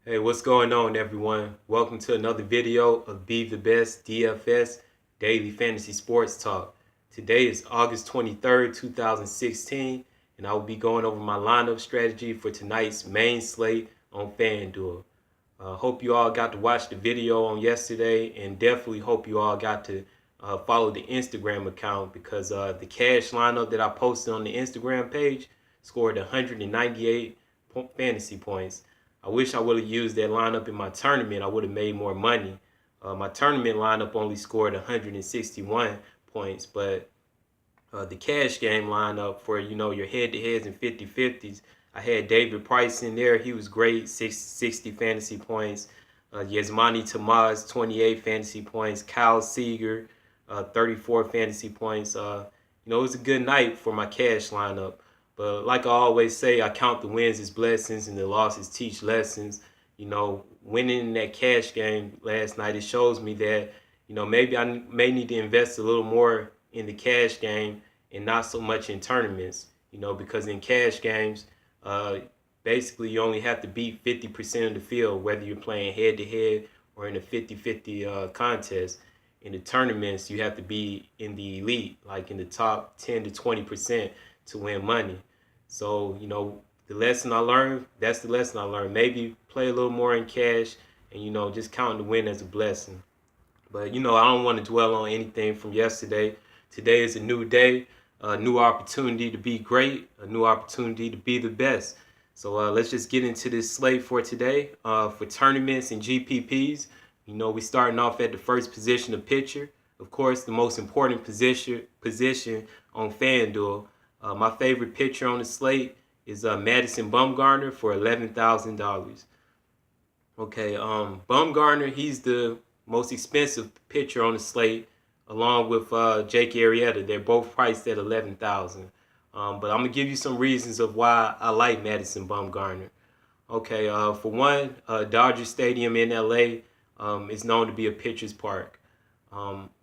Hey, what's going on, everyone? Welcome to another video of Be the Best DFS Daily Fantasy Sports Talk. Today is August 23rd, 2016, and I will be going over my lineup strategy for tonight's main slate on FanDuel. Hope you all got to watch the video on yesterday, and definitely hope you all got to follow the Instagram account because the cash lineup that I posted on the Instagram page scored 198 fantasy points. I wish I would have used that lineup in my tournament. I would have made more money. My tournament lineup only scored 161 points, but the cash game lineup for your head-to-heads and 50-50s, I had David Price in there. He was great, 60 fantasy points. Yasmani Tamaz, 28 fantasy points. Kyle Seager, 34 fantasy points. It was a good night for my cash lineup. But like I always say, I count the wins as blessings and the losses teach lessons. Winning that cash game last night, it shows me that, maybe I may need to invest a little more in the cash game and not so much in tournaments, because in cash games, basically you only have to beat 50% of the field, whether you're playing head-to-head or in a 50-50 contest. In the tournaments, you have to be in the elite, like in the top 10 to 20% to win money. So, the lesson I learned, that's the lesson I learned. Maybe play a little more in cash and, just count the win as a blessing. But, I don't want to dwell on anything from yesterday. Today is a new day, a new opportunity to be great, a new opportunity to be the best. So let's just get into this slate for today. For tournaments and GPPs, we're starting off at the first position of pitcher. Of course, the most important position on FanDuel. My favorite pitcher on the slate is Madison Bumgarner for $11,000. Okay, Bumgarner, he's the most expensive pitcher on the slate, along with Jake Arrieta. They're both priced at $11,000. But I'm gonna give you some reasons of why I like Madison Bumgarner. Okay, for one, Dodger Stadium in LA is known to be a pitcher's park.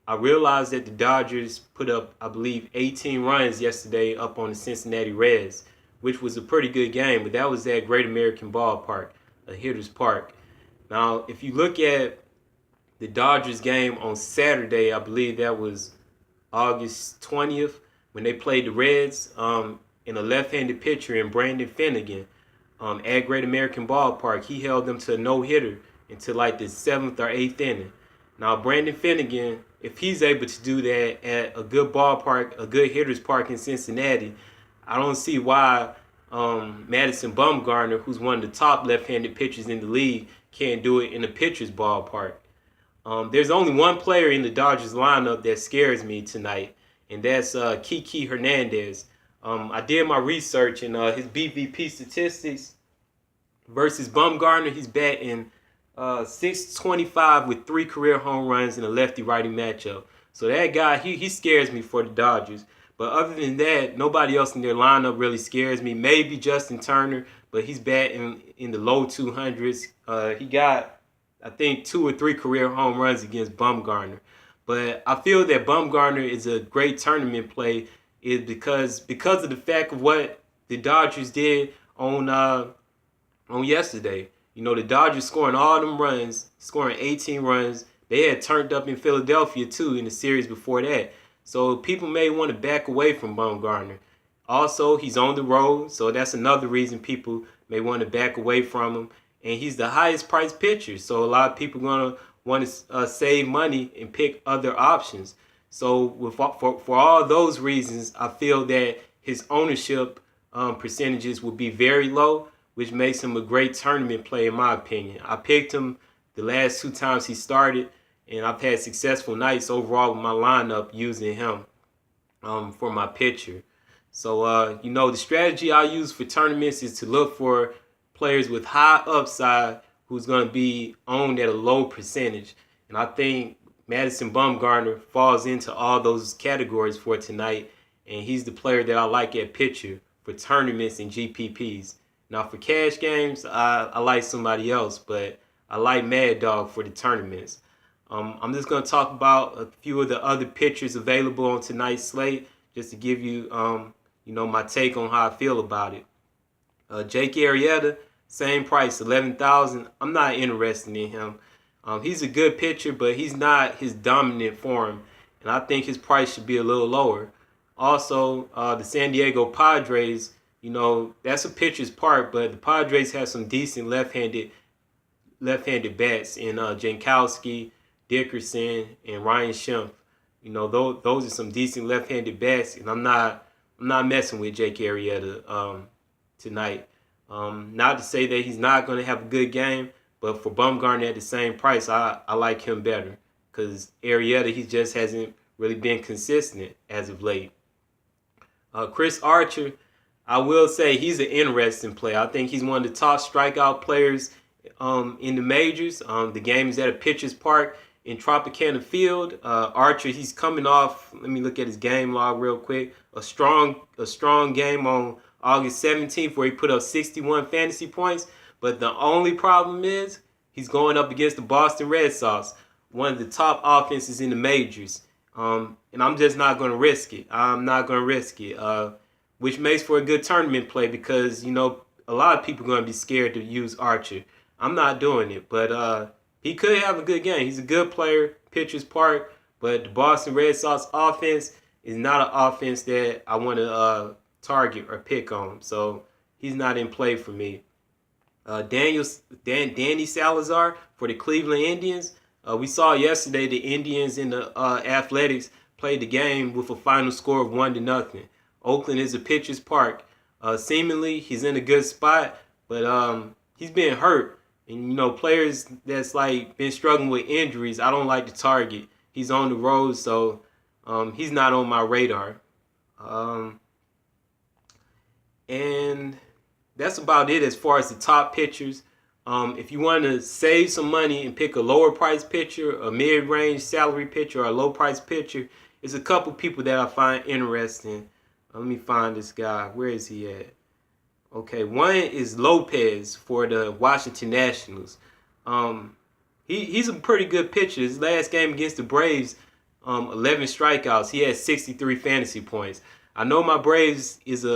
I realized that the Dodgers put up, I believe, 18 runs yesterday up on the Cincinnati Reds, which was a pretty good game, but that was at Great American Ballpark, a hitter's park. Now, if you look at the Dodgers game on Saturday, I believe that was August 20th, when they played the Reds, in a left-handed pitcher in Brandon Finnegan at Great American Ballpark, he held them to a no-hitter until like the 7th or 8th inning. Now, Brandon Finnegan, if he's able to do that at a good ballpark, a good hitter's park in Cincinnati, I don't see why Madison Bumgarner, who's one of the top left-handed pitchers in the league, can't do it in a pitcher's ballpark. There's only one player in the Dodgers lineup that scares me tonight, and that's Kiki Hernandez. I did my research, and his BVP statistics versus Bumgarner, he's batting .625 with 3 career home runs in a lefty-righty matchup. So that guy, he scares me for the Dodgers. But other than that, nobody else in their lineup really scares me. Maybe Justin Turner, but he's batting in the low 200s. He got, I think, 2 or 3 career home runs against Bumgarner. But I feel that Bumgarner is a great tournament play is because of the fact of what the Dodgers did on yesterday. The Dodgers scoring all them runs, scoring 18 runs. They had turned up in Philadelphia, too, in the series before that. So people may want to back away from Bumgarner. Also, he's on the road, so that's another reason people may want to back away from him. And he's the highest priced pitcher, so a lot of people are going to want to save money and pick other options. So for all those reasons, I feel that his ownership percentages will be very low, which makes him a great tournament play in my opinion. I picked him the last 2 times he started, and I've had successful nights overall with my lineup using him for my pitcher. So, the strategy I use for tournaments is to look for players with high upside who's going to be owned at a low percentage. And I think Madison Bumgarner falls into all those categories for tonight, and he's the player that I like at pitcher for tournaments and GPPs. Now, for cash games, I like somebody else, but I like Mad Dog for the tournaments. I'm just going to talk about a few of the other pitchers available on tonight's slate, just to give you, my take on how I feel about it. Jake Arrieta, same price, 11,000. I'm not interested in him. He's a good pitcher, but he's not his dominant form, and I think his price should be a little lower. Also, the San Diego Padres, that's a pitcher's park, but the Padres have some decent left-handed bats in Jankowski, Dickerson, and Ryan Schimpf. Those are some decent left-handed bats, and I'm not messing with Jake Arrieta tonight. Not to say that he's not going to have a good game, but for Bumgarner at the same price, I like him better because Arrieta, he just hasn't really been consistent as of late. Chris Archer, I will say he's an interesting player. I think he's one of the top strikeout players in the majors. The game is at a pitcher's park in Tropicana Field. Archer, he's coming off, let me look at his game log real quick, a strong game on August 17th where he put up 61 fantasy points. But the only problem is he's going up against the Boston Red Sox, one of the top offenses in the majors. And I'm just not going to risk it. I'm not going to risk it, which makes for a good tournament play because, a lot of people are going to be scared to use Archer. I'm not doing it, but he could have a good game. He's a good player, pitcher's park, but the Boston Red Sox offense is not an offense that I want to target or pick on. So he's not in play for me. Danny Salazar for the Cleveland Indians. We saw yesterday the Indians and the Athletics played the game with a final score of 1-0. Oakland is a pitcher's park. Seemingly he's in a good spot, but he's been hurt. And players that's been struggling with injuries, I don't like to target. He's on the road, so he's not on my radar. And that's about it as far as the top pitchers. If you want to save some money and pick a lower price pitcher, a mid-range salary pitcher, or a low price pitcher, there's a couple people that I find interesting. Let me find this guy. Where is he at? Okay, one is Lopez for the Washington Nationals. He's a pretty good pitcher. His last game against the Braves, 11 strikeouts. He had 63 fantasy points. I know my Braves is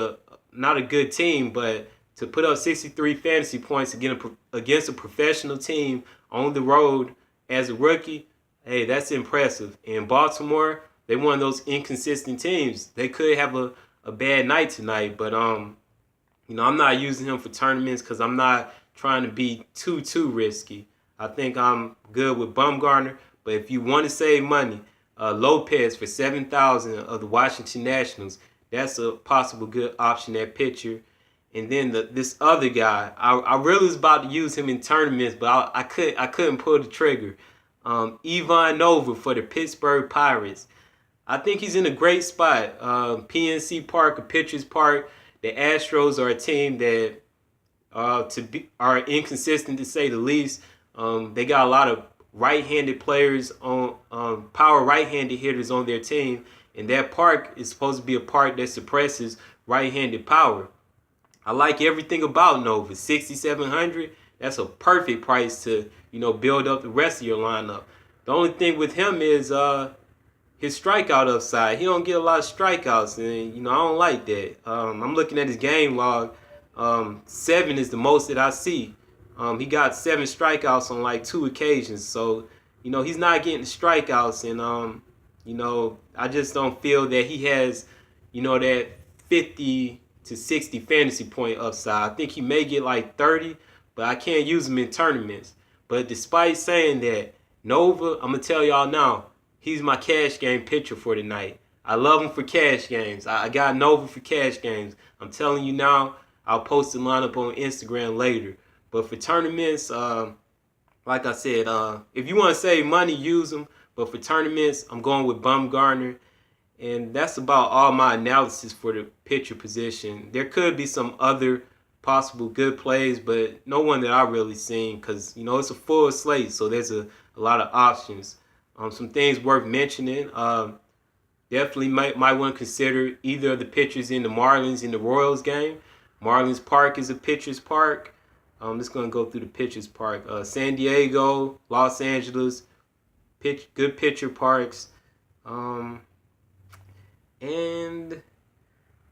not a good team, but to put up 63 fantasy points against a professional team on the road as a rookie, hey, that's impressive. In Baltimore, they one of those inconsistent teams. They could have a bad night tonight, but I'm not using him for tournaments because I'm not trying to be too risky. I think I'm good with Bumgarner, but if you want to save money, Lopez for $7,000 of the Washington Nationals, that's a possible good option at pitcher. And then this other guy, I really was about to use him in tournaments, but I couldn't pull the trigger. Ivan Nova for the Pittsburgh Pirates. I think he's in a great spot. PNC Park, a pitcher's park. The Astros are a team that are inconsistent to say the least. They got a lot of right-handed players on power right-handed hitters on their team, and that park is supposed to be a park that suppresses right-handed power. I like everything about Nova. 6,700. That's a perfect price to build up the rest of your lineup. The only thing with him is his strikeout upside. He don't get a lot of strikeouts, and I don't like that. I'm looking at his game log. 7 is the most that I see. He got 7 strikeouts on 2 occasions, so he's not getting the strikeouts, and I just don't feel that he has that 50 to 60 fantasy point upside. I think he may get 30, but I can't use him in tournaments. But despite saying that, Nova, I'm gonna tell y'all now, he's my cash game pitcher for tonight. I love him for cash games. I got Nova for cash games. I'm telling you now, I'll post the lineup on Instagram later. But for tournaments, like I said, if you want to save money, use them. But for tournaments, I'm going with Bumgarner. And that's about all my analysis for the pitcher position. There could be some other possible good plays, but no one that I've really seen because, it's a full slate, so there's a lot of options. Some things worth mentioning. Definitely might want to consider either of the pitchers in the Marlins and the Royals game. Marlins Park is a pitcher's park. I'm just going to go through the pitcher's park. San Diego, Los Angeles, good pitcher parks. And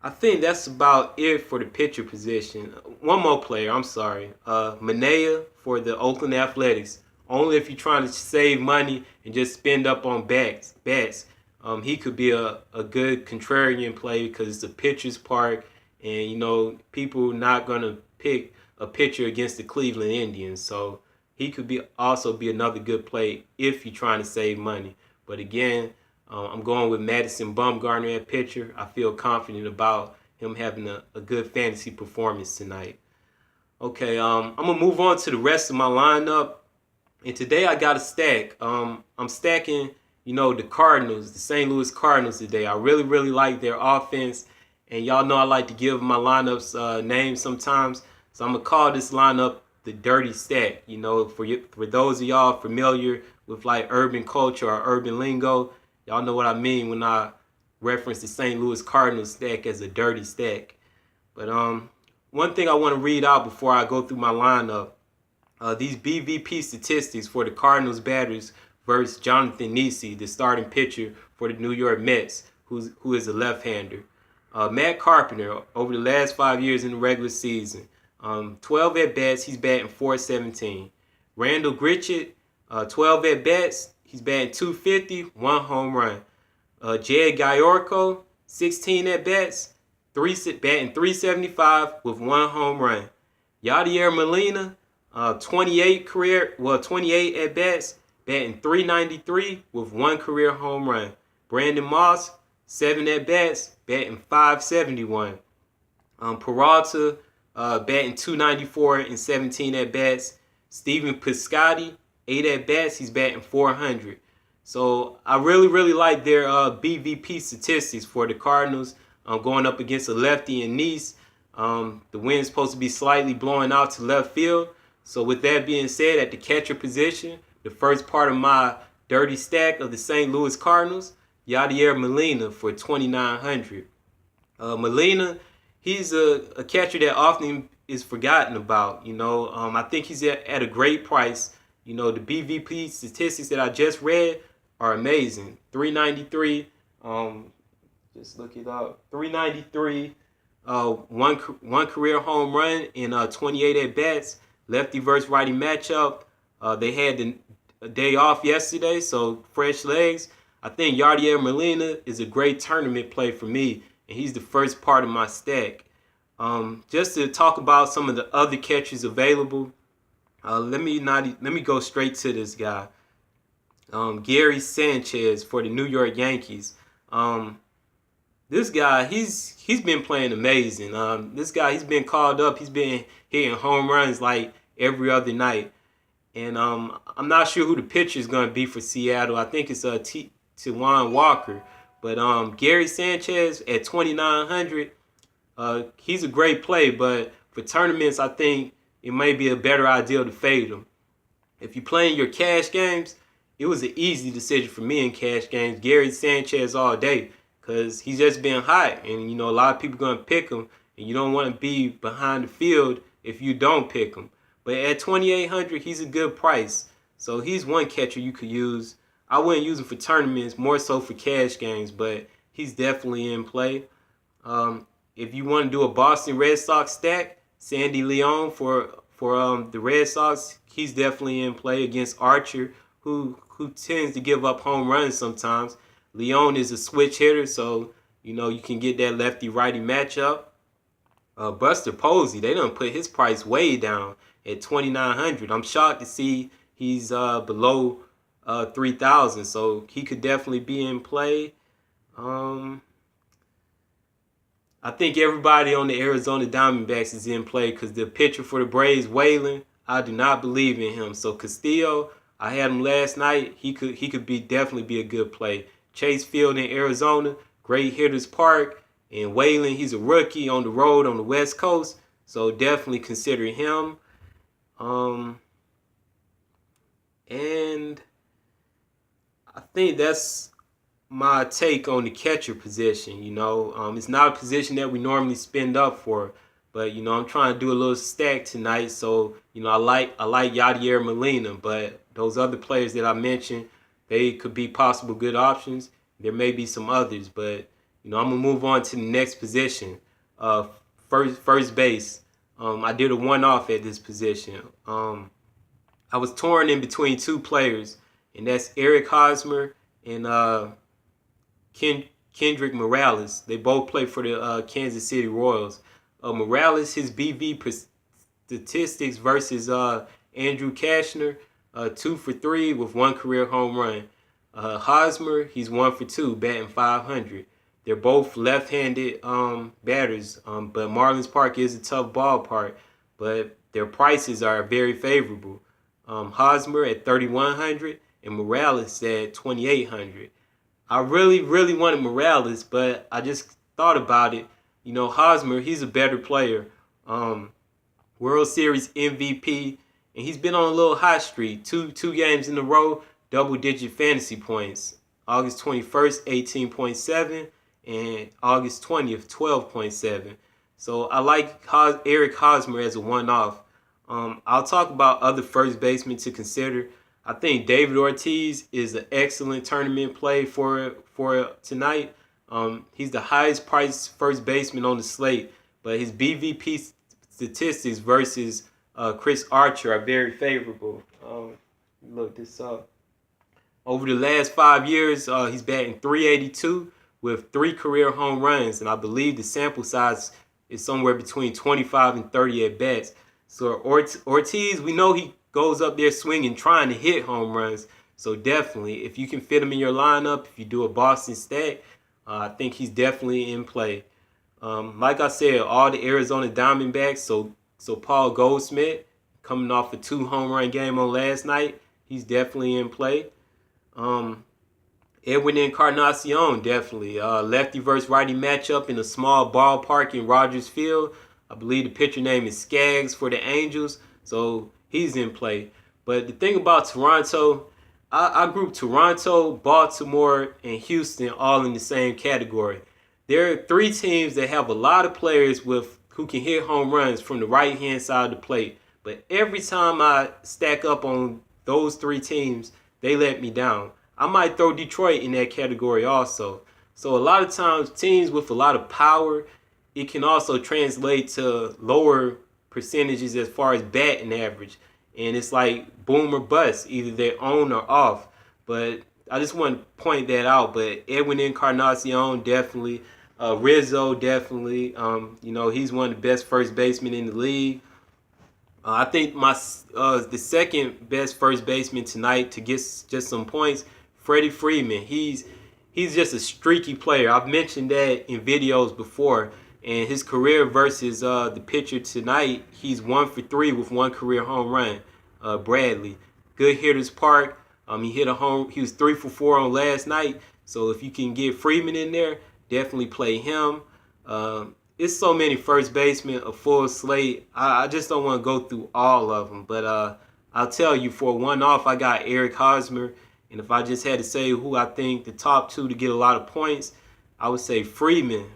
I think that's about it for the pitcher position. One more player, I'm sorry. Manea for the Oakland Athletics. Only if you're trying to save money and just spend up on bats. He could be a good contrarian play because it's a pitcher's park, and people not gonna pick a pitcher against the Cleveland Indians. So he could also be another good play if you're trying to save money. But again, I'm going with Madison Bumgarner at pitcher. I feel confident about him having a good fantasy performance tonight. Okay, I'm going to move on to the rest of my lineup. And today I got a stack. I'm stacking, the Cardinals, the St. Louis Cardinals today. I really, really like their offense. And y'all know I like to give my lineups names sometimes. So I'm going to call this lineup the Dirty Stack. For those of y'all familiar with like urban culture or urban lingo, y'all know what I mean when I reference the St. Louis Cardinals stack as a dirty stack. But one thing I want to read out before I go through my lineup, these BVP statistics for the Cardinals batters versus Jonathan Niese, the starting pitcher for the New York Mets, who is a left-hander. Matt Carpenter, over the last 5 years in the regular season, 12 at-bats, he's batting .417. Randall Grichuk, 12 at-bats, he's batting .250, 1 home run. Jed Gayorko, 16 at-bats, batting .375 with 1 home run. Yadier Molina, 28 at-bats, batting .393 with 1 career home run. Brandon Moss, 7 at-bats, batting .571. Peralta, batting .294 in 17 at-bats. Stephen Piscotty, 8 at-bats, he's batting .400. So I really, really like their BVP statistics for the Cardinals going up against a lefty and Niese. The wind's supposed to be slightly blowing out to left field. So with that being said, at the catcher position, the first part of my dirty stack of the St. Louis Cardinals, Yadier Molina for 2,900. Molina, he's a catcher that often is forgotten about. I think he's at a great price. The BVP statistics that I just read are amazing. 393. Just look it up. 393. One career home run in 28 at bats. Lefty versus righty matchup. They had a day off yesterday, so fresh legs. I think Yadier Molina is a great tournament play for me, and he's the first part of my stack. Just to talk about some of the other catchers available, let me go straight to this guy, Gary Sanchez for the New York Yankees. This guy, he's been playing amazing. This guy, he's been called up. He's been hitting home runs like every other night. And I'm not sure who the pitcher is going to be for Seattle. I think it's Taijuan Walker. But Gary Sanchez at 2,900, he's a great play. But for tournaments, I think it may be a better idea to fade him. If you're playing your cash games, it was an easy decision for me in cash games. Gary Sanchez all day because he's just been hot. And, a lot of people are going to pick him. And you don't want to be behind the field if you don't pick him. But at 2,800, he's a good price. So he's one catcher you could use. I wouldn't use him for tournaments, more so for cash games, but he's definitely in play. If you want to do a Boston Red Sox stack, Sandy Leon for the Red Sox, he's definitely in play against Archer, who tends to give up home runs sometimes. Leon is a switch hitter, so you can get that lefty-righty matchup. Buster Posey, they done put his price way down at 2,900. I'm shocked to see he's below 3,000, so he could definitely be in play. I think everybody on the Arizona Diamondbacks is in play because the pitcher for the Braves, Whalen, I do not believe in him. So Castillo, I had him last night. He could definitely be a good play. Chase Field in Arizona, great hitter's park. And Whalen, he's a rookie on the road on the West Coast, so definitely consider him. And I think that's my take on the catcher position. It's not a position that we normally spend up for, but I'm trying to do a little stack tonight. So I like Yadier Molina, but those other players that I mentioned, they could be possible good options. There may be some others, but I'm gonna move on to the next position. First base. I did a one-off at this position. I was torn in between two players, and that's Eric Hosmer and Kendrick Morales. They both play for the Kansas City Royals. Morales, his BV statistics versus Andrew Cashner, 2 for 3 with 1 career home run. Hosmer, he's 1 for 2, batting .500. They're both left-handed batters, but Marlins Park is a tough ballpark, but their prices are very favorable. Hosmer at $3,100 and Morales at $2,800. I really wanted Morales, but I just thought about it. Hosmer, he's a better player. World Series MVP, and he's been on a little hot streak. Two games in a row, double-digit fantasy points. August 21st, 18.7, and August 20th, 12.7. So I like Eric Hosmer as a one-off. I'll talk about other first basemen to consider. I think David Ortiz is an excellent tournament play for tonight. He's the highest priced first baseman on the slate, but his BVP statistics versus Chris Archer are very favorable. Look this up. Over the last 5 years, he's batting .382 with 3 career home runs, and I believe the sample size is somewhere between 25 and 30 at bats. So Ortiz, we know he goes up there swinging, trying to hit home runs. So definitely, if you can fit him in your lineup, if you do a Boston stack, I think he's definitely in play. Like I said, all the Arizona Diamondbacks, so Paul Goldschmidt, coming off a 2 home run game on last night, he's definitely in play. Edwin Encarnacion, definitely. Lefty versus righty matchup in a small ballpark in Rogers Field. I believe the pitcher name is Skaggs for the Angels, so he's in play. But the thing about Toronto, I group Toronto, Baltimore, and Houston all in the same category. There are 3 teams that have a lot of players who can hit home runs from the right-hand side of the plate. But every time I stack up on those 3 teams, they let me down. I might throw Detroit in that category also. So a lot of times, teams with a lot of power, it can also translate to lower percentages as far as batting average. And it's like boom or bust, either they're on or off. But I just want to point that out. But Edwin Encarnacion, definitely. Rizzo, definitely. He's one of the best first basemen in the league. I think the second best first baseman tonight to get just some points, Freddie Freeman. He's just a streaky player. I've mentioned that in videos before. And his career versus the pitcher tonight, he's 1 for 3 with 1 career home run. Bradley, good hitters park. He hit a home. He was 3 for 4 on last night. So if you can get Freeman in there, definitely play him. It's so many first basemen, a full slate. I just don't want to go through all of them. But I'll tell you, for one-off, I got Eric Hosmer. And if I just had to say who I think the top 2 to get a lot of points, I would say Freeman,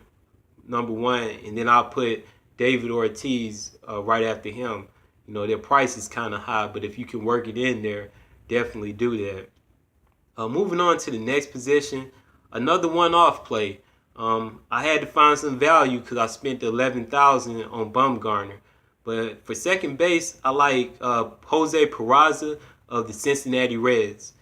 number 1, and then I'll put David Ortiz right after him. Their price is kind of high, but if you can work it in there, definitely do that. Moving on to the next position, another one-off play. I had to find some value because I spent $11,000 on Bumgarner. But for second base, I like Jose Peraza of the Cincinnati Reds.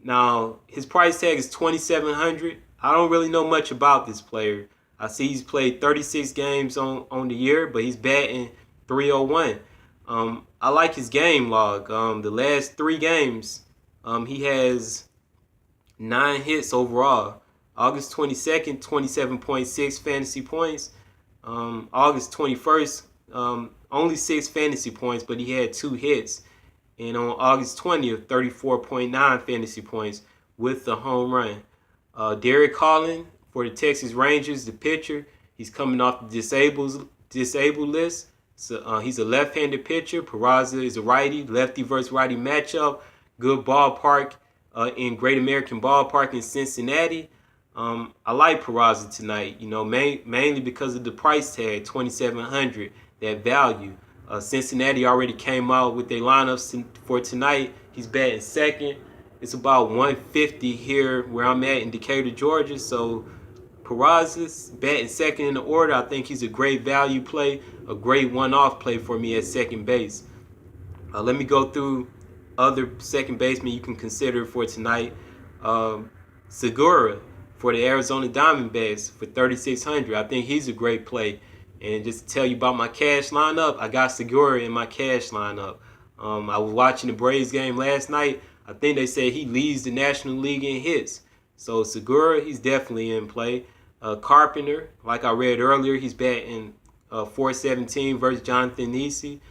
Now, his price tag is $2,700. I don't really know much about this player. I see he's played 36 games on the year, but he's batting .301. I like his game log. The last 3 games, he has 9 hits overall. August 22nd, 27.6 fantasy points. August 21st, only 6 fantasy points, but he had 2 hits. And on August 20th, 34.9 fantasy points with the home run. Derek Collin for the Texas Rangers, the pitcher. He's coming off the disabled list. So he's a left-handed pitcher. Peraza is a righty. Lefty versus righty matchup. Good ballpark in Great American Ballpark in Cincinnati. I like Peraza tonight, mainly because of the price tag, $2,700, that value. Cincinnati already came out with their lineups for tonight. He's batting second. It's about 150 here where I'm at in Decatur, Georgia. So Peraza's batting second in the order. I think he's a great value play, a great one-off play for me at second base. Let me go through other second basemen you can consider for tonight. Segura for the Arizona Diamondbacks for 3,600. I think he's a great play. And just to tell you about my cash lineup, I got Segura in my cash lineup. I was watching the Braves game last night. I think they said he leads the National League in hits. So Segura, he's definitely in play. Carpenter, like I read earlier, he's batting 417 versus Jonathan Nisi.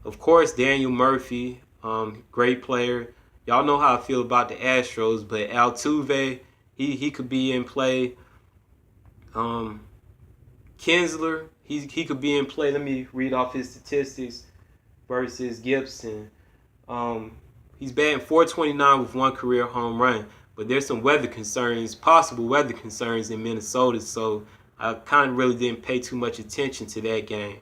Of course, Daniel Murphy, great player. Y'all know how I feel about the Astros, but Altuve, he could be in play. Kinsler, he could be in play. Let me read off his statistics versus Gibson. He's batting 429 with 1 career home run, but there's some weather concerns, possible weather concerns in Minnesota, so I kind of really didn't pay too much attention to that game.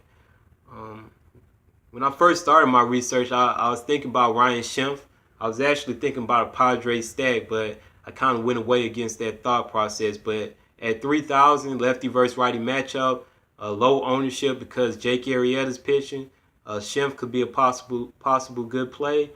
When I first started my research, I was thinking about Ryan Schimpf. I was actually thinking about a Padres stack, but I kind of went away against that thought process. But at 3,000, lefty versus righty matchup, low ownership because Jake Arrieta's pitching. Schimpf could be a possible good play.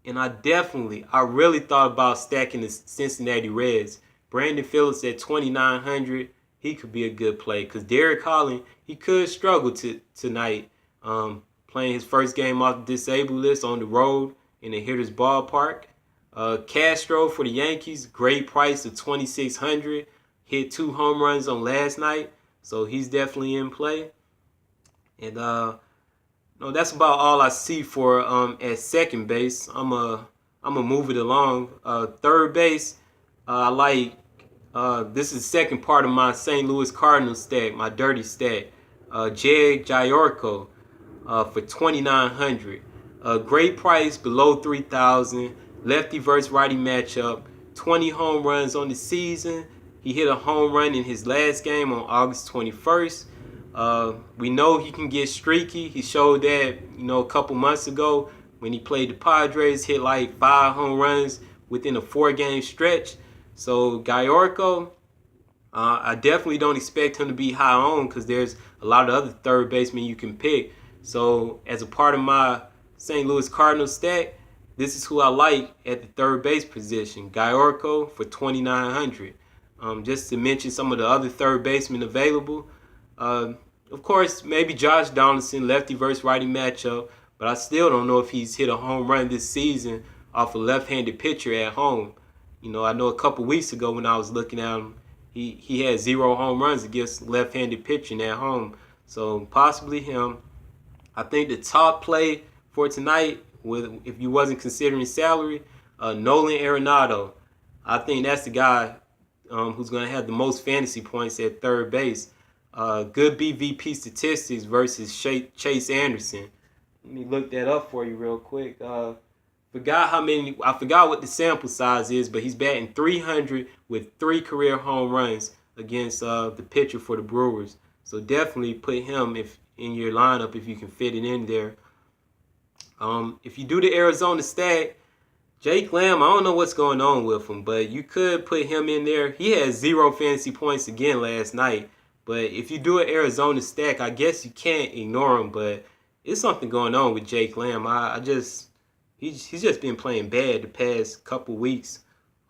And I really thought about stacking the Cincinnati Reds. Brandon Phillips at 2,900, he could be a good play because Derek Holland, he could struggle tonight. Playing his first game off the disabled list on the road in the hitter's ballpark. Castro for the Yankees, great price of 2,600. Hit 2 home runs on last night, so he's definitely in play. And no, that's about all I see for at second base. I'm gonna move it along. Third base, I like. This is the second part of my St. Louis Cardinals stack, my dirty stack. Jag Giorco for 2,900. Great price, below 3,000. Lefty versus righty matchup. 20 home runs on the season. He hit a home run in his last game on August 21st. We know he can get streaky. He showed that, a couple months ago when he played the Padres, hit like 5 home runs within a 4-game stretch. So Giorco, I definitely don't expect him to be high on because there's a lot of other third basemen you can pick. So as a part of my St. Louis Cardinals stack, this is who I like at the third base position, Giorco for 2,900. Just to mention some of the other third basemen available. Of course, maybe Josh Donaldson, lefty versus righty matchup, but I still don't know if he's hit a home run this season off a left-handed pitcher at home. I know a couple weeks ago when I was looking at him, he had 0 home runs against left-handed pitching at home. So possibly him. I think the top play for tonight, if you wasn't considering salary, Nolan Arenado. I think that's the guy who's going to have the most fantasy points at third base. Good BVP statistics versus Chase Anderson. Let me look that up for you real quick. I forgot what the sample size is, but he's batting 300 with 3 career home runs against the pitcher for the Brewers. So definitely put him in your lineup if you can fit it in there. If you do the Arizona stack, Jake Lamb, I don't know what's going on with him, but you could put him in there. He had 0 fantasy points again last night. But if you do an Arizona stack, I guess you can't ignore him. But it's something going on with Jake Lamb. He's just been playing bad the past couple weeks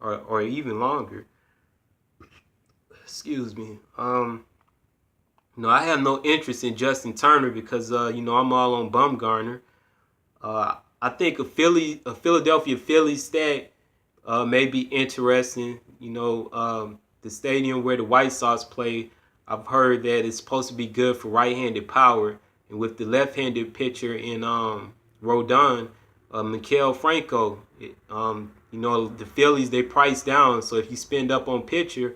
or even longer. Excuse me. I have no interest in Justin Turner because I'm all on Bumgarner. I think a Philadelphia Phillies stack may be interesting. The stadium where the White Sox play, I've heard that it's supposed to be good for right-handed power. And with the left-handed pitcher in Rodon, Maikel Franco, the Phillies, they price down. So if you spend up on pitcher,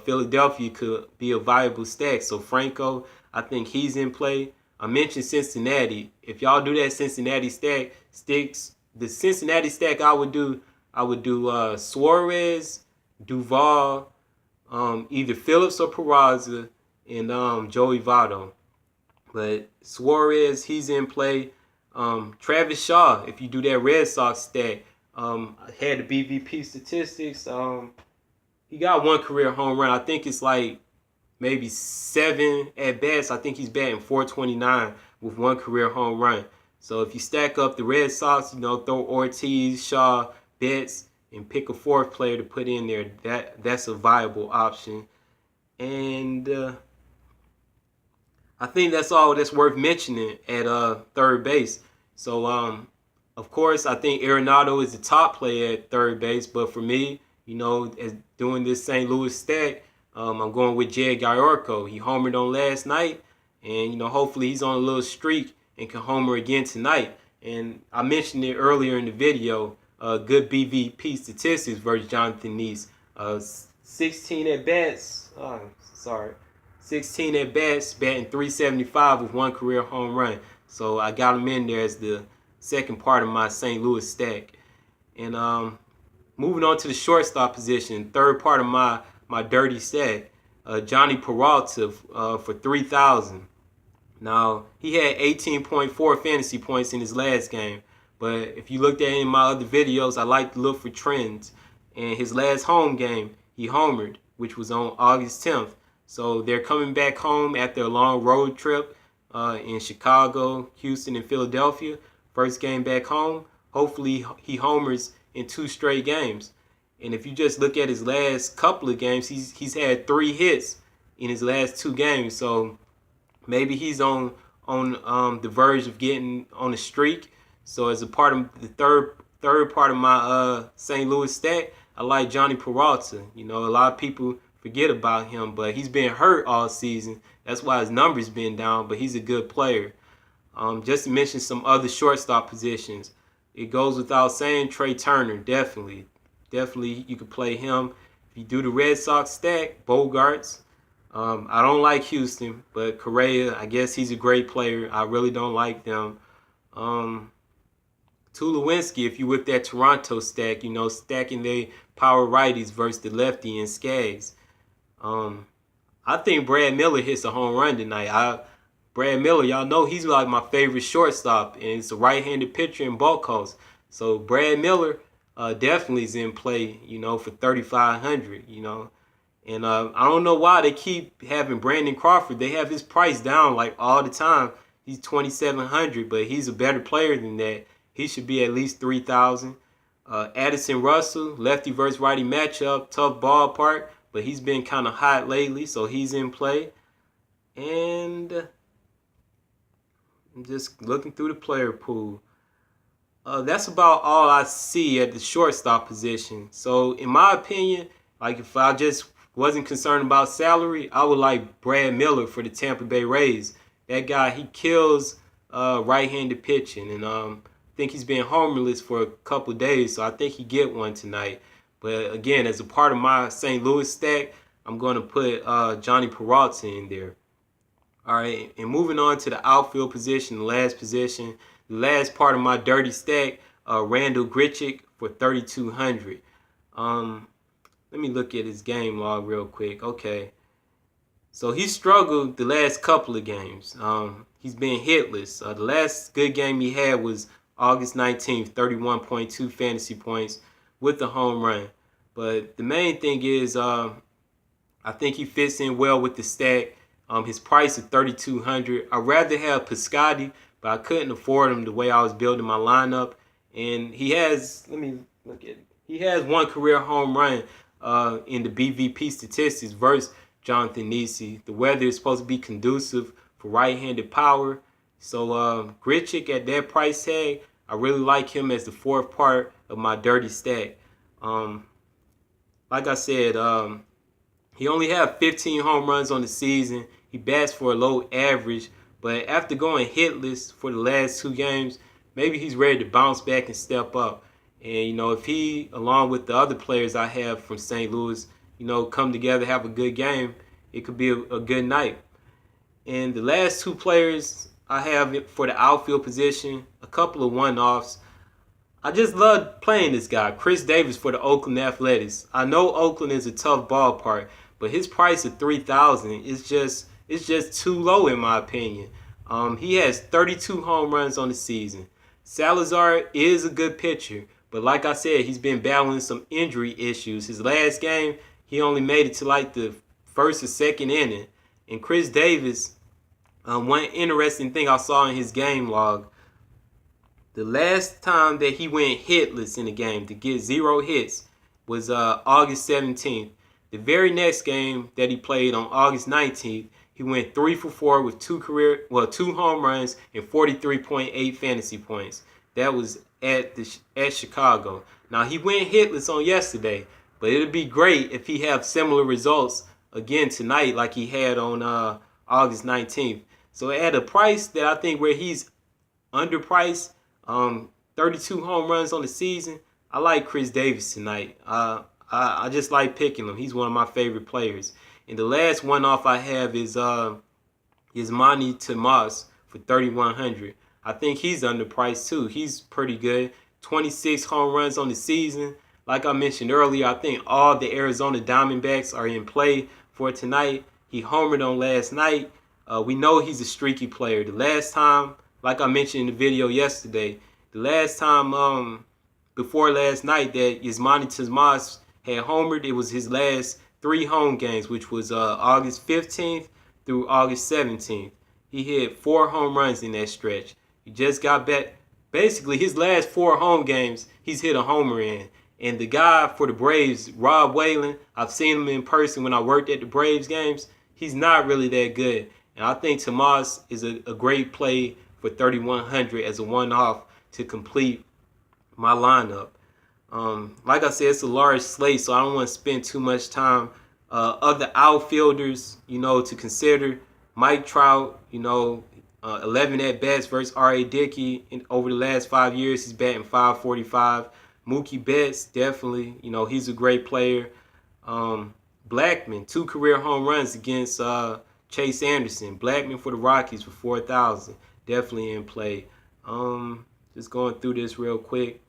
Philadelphia could be a viable stack. So Franco, I think he's in play. I mentioned Cincinnati. If y'all do that Cincinnati stack, the Cincinnati stack I would do Suarez, Duvall, either Phillips or Peraza, and Joey Votto. But Suarez, he's in play. Travis Shaw, if you do that Red Sox stack, had the BVP statistics. he got one career home run. I think it's like maybe 7 at best. I think he's batting .429 with one career home run. So if you stack up the Red Sox, throw Ortiz, Shaw, Betts, and pick a fourth player to put in there, that's a viable option. And I think that's all that's worth mentioning at third base. So of course, I think Arenado is the top player at third base, but for me, as doing this St. Louis stack, I'm going with Jed Gallardo. He homered on last night, and hopefully he's on a little streak and can homer again tonight. And I mentioned it earlier in the video. Good BVP statistics versus Jonathan Neese. 16 at bats. 16 at bats, batting .375 with one career home run. So I got him in there as the second part of my St. Louis stack. And moving on to the shortstop position, third part of my dirty stack, Johnny Peralta for 3,000. Now, he had 18.4 fantasy points in his last game. But if you looked at it in my other videos, I like to look for trends. And his last home game, he homered, which was on August 10th. So they're coming back home after a long road trip in Chicago, Houston, and Philadelphia. First game back home. Hopefully he homers in 2 straight games. And if you just look at his last couple of games, he's had 3 hits in his last 2 games. So maybe he's on the verge of getting on a streak. So as a part of the third part of my St. Louis stack, I like Johnny Peralta. A lot of people forget about him, but he's been hurt all season. That's why his numbers been down, but he's a good player. Just to mention some other shortstop positions, it goes without saying, Trey Turner, definitely you could play him. If you do the Red Sox stack, Bogarts. I don't like Houston, but Correa, I guess he's a great player. I really don't like them. Tulowitzki, if you with that Toronto stack, stacking the power righties versus the lefty and Skaggs. I think Brad Miller hits a home run tonight. Brad Miller, y'all know he's like my favorite shortstop, and it's a right-handed pitcher in Buckholz. So Brad Miller definitely is in play, for 3,500, And I don't know why they keep having Brandon Crawford. They have his price down like all the time. He's 2,700, but he's a better player than that. He should be at least 3,000. Addison Russell, lefty versus righty matchup, tough ballpark, but he's been kind of hot lately, so he's in play. And I'm just looking through the player pool. That's about all I see at the shortstop position. So in my opinion, like if I just wasn't concerned about salary, I would like Brad Miller for the Tampa Bay Rays. That guy, he kills right-handed pitching, and I think he's been homerless for a couple of days, so I think he get one tonight. But again, as a part of my St. Louis stack, I'm going to put Johnny Peralta in there. All right, and moving on to the outfield position, the last part of my dirty stack, Randall Grichuk for 3,200. Let me look at his game log real quick. Okay, so he struggled the last couple of games. He's been hitless. The last good game he had was August 19th, 31.2 fantasy points with the home run. But the main thing is I think he fits in well with the stack. His price is 3,200. I'd rather have Piscotty, but I couldn't afford him the way I was building my lineup. And he has, let me look at it. He has one career home run in the BVP statistics versus Jonathan Neese. The weather is supposed to be conducive for right-handed power. So Grichuk at that price tag, I really like him as the fourth part of my dirty stack. Like I said, he only had 15 home runs on the season. He bats for a low average, but after going hitless for the last 2 games, maybe he's ready to bounce back and step up. And, if he, along with the other players I have from St. Louis, come together, have a good game, it could be a good night. And the last 2 players I have for the outfield position, a couple of one-offs. I just love playing this guy, Chris Davis for the Oakland Athletics. I know Oakland is a tough ballpark, but his price of 3,000 is just too low in my opinion. He has 32 home runs on the season. Salazar is a good pitcher, but like I said, he's been battling some injury issues. His last game, he only made it to like the first or second inning. And Chris Davis, one interesting thing I saw in his game log, the last time that he went hitless in a game to get 0 hits was August 17th. The very next game that he played on August 19th, he went 3 for 4 with 2 home runs and 43.8 fantasy points. That was at Chicago. Now he went hitless on yesterday, but it'd be great if he have similar results again tonight like he had on August 19th. So at a price that I think where he's underpriced, 32 home runs on the season, I like Chris Davis tonight. I just like picking him. He's one of my favorite players. And the last one-off I have is Manny Tomas for 3,100. I think he's underpriced too. He's pretty good. 26 home runs on the season. Like I mentioned earlier, I think all the Arizona Diamondbacks are in play for tonight. He homered on last night. We know he's a streaky player. The last time, like I mentioned in the video yesterday, the last time before last night that Yasmani Tomas had homered, it was his last 3 home games, which was August 15th through August 17th. He hit 4 home runs in that stretch. He just got back. Basically, his last 4 home games, he's hit a homer in. And the guy for the Braves, Rob Whalen, I've seen him in person when I worked at the Braves games. He's not really that good. And I think Tomas is a great play for 3,100 as a one-off to complete my lineup. Like I said, it's a large slate, so I don't want to spend too much time. Other outfielders, to consider. Mike Trout, 11 at-bats versus R.A. Dickey. Over the last 5 years, he's batting .545. Mookie Betts, definitely, he's a great player. Blackmon, 2 career home runs against Chase Anderson. Blackmon for the Rockies for 4,000. Definitely in play. Just going through this real quick.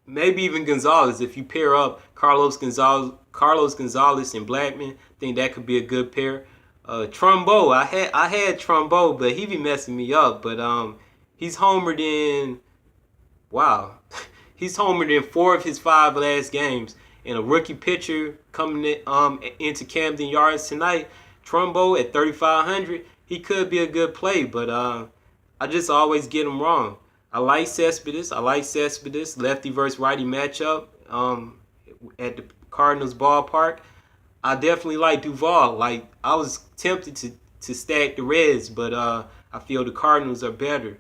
Maybe even Gonzalez. If you pair up Carlos Gonzalez and Blackmon, I think that could be a good pair. Trumbo, I had Trumbo, but he be messing me up. But he's homered in. Wow, he's homered in 4 of his 5 last games. And a rookie pitcher coming into Camden Yards tonight, Trumbo at 3,500. He could be a good play, but I just always get him wrong. I like Cespedes. Lefty versus righty matchup at the Cardinals ballpark. I definitely like Duvall. Like, I was tempted to stack the Reds, but I feel the Cardinals are better.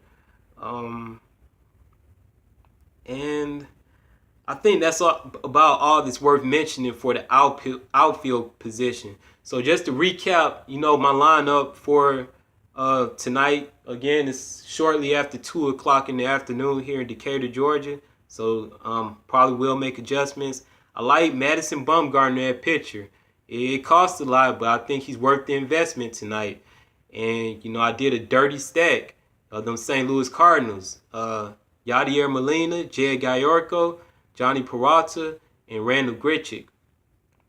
And I think that's about all that's worth mentioning for the outfield position. So just to recap, my lineup for tonight. Again, it's shortly after 2 o'clock in the afternoon here in Decatur, Georgia. So probably will make adjustments. I like Madison Bumgarner at pitcher. It costs a lot, but I think he's worth the investment tonight. And, I did a dirty stack of them St. Louis Cardinals. Yadier Molina, Jed Gallardo, Johnny Peralta, and Randall Grichuk.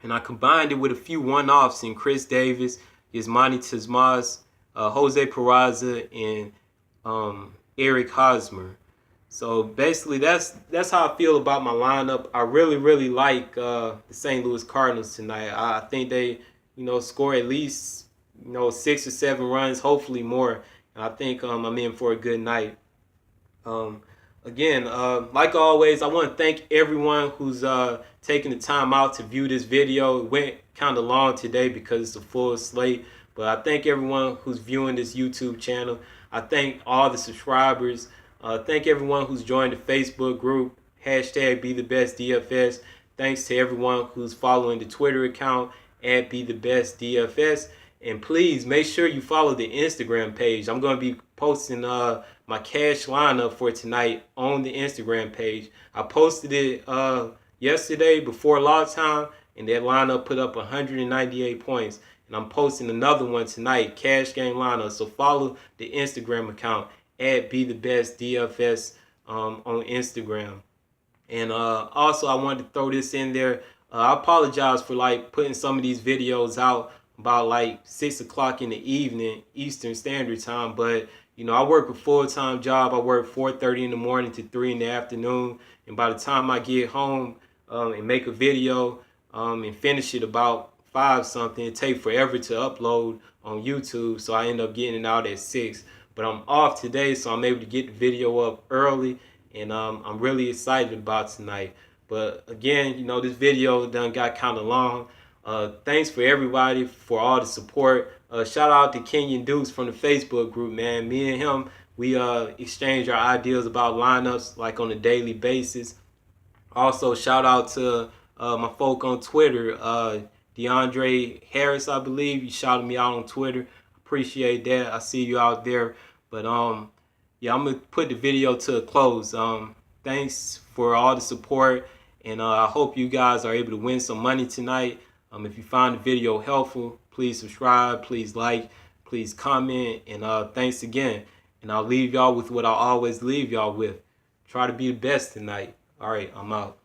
And I combined it with a few one-offs in Chris Davis, Yasmani Tomas, Jose Peraza, and Eric Hosmer. So basically, that's how I feel about my lineup. I really, really like the St. Louis Cardinals tonight. I think they, score at least, 6 or 7 runs, hopefully more. And I think I'm in for a good night. Again, like always, I want to thank everyone who's taking the time out to view this video. It went kind of long today because it's a full slate. But I thank everyone who's viewing this YouTube channel. I thank all the subscribers. Thank everyone who's joined the Facebook group, #BeTheBestDFS. Thanks to everyone who's following the Twitter account, @BeTheBestDFS. And please make sure you follow the Instagram page. I'm going to be posting my cash lineup for tonight on the Instagram page. I posted it yesterday before log time, and that lineup put up 198 points. And I'm posting another one tonight, cash game lineup. So follow the Instagram account @BeTheBestDFS on Instagram. And also, I wanted to throw this in there. I apologize for putting some of these videos out about 6 o'clock in the evening Eastern Standard Time, but I work a full-time job. I work 4:30 in the morning to 3 in the afternoon, and by the time I get home and make a video, and finish it about 5 something. It take forever to upload on YouTube, so I end up getting it out at 6. But I'm off today, so I'm able to get the video up early, and I'm really excited about tonight. But again, you know, this video done got kind of long. Thanks for everybody for all the support. Shout out to Kenyon Dukes from the Facebook group, man. Me and him, we exchange our ideas about lineups like on a daily basis. Also, shout out to my folk on Twitter, DeAndre Harris, I believe. You shouted me out on Twitter. Appreciate that. I see you out there. But yeah, I'm gonna put the video to a close. Thanks for all the support, and I hope you guys are able to win some money tonight. If you find the video helpful, please subscribe, please like, please comment, and thanks again. And I'll leave y'all with what I always leave y'all with. Try to be the best tonight. All right, I'm out.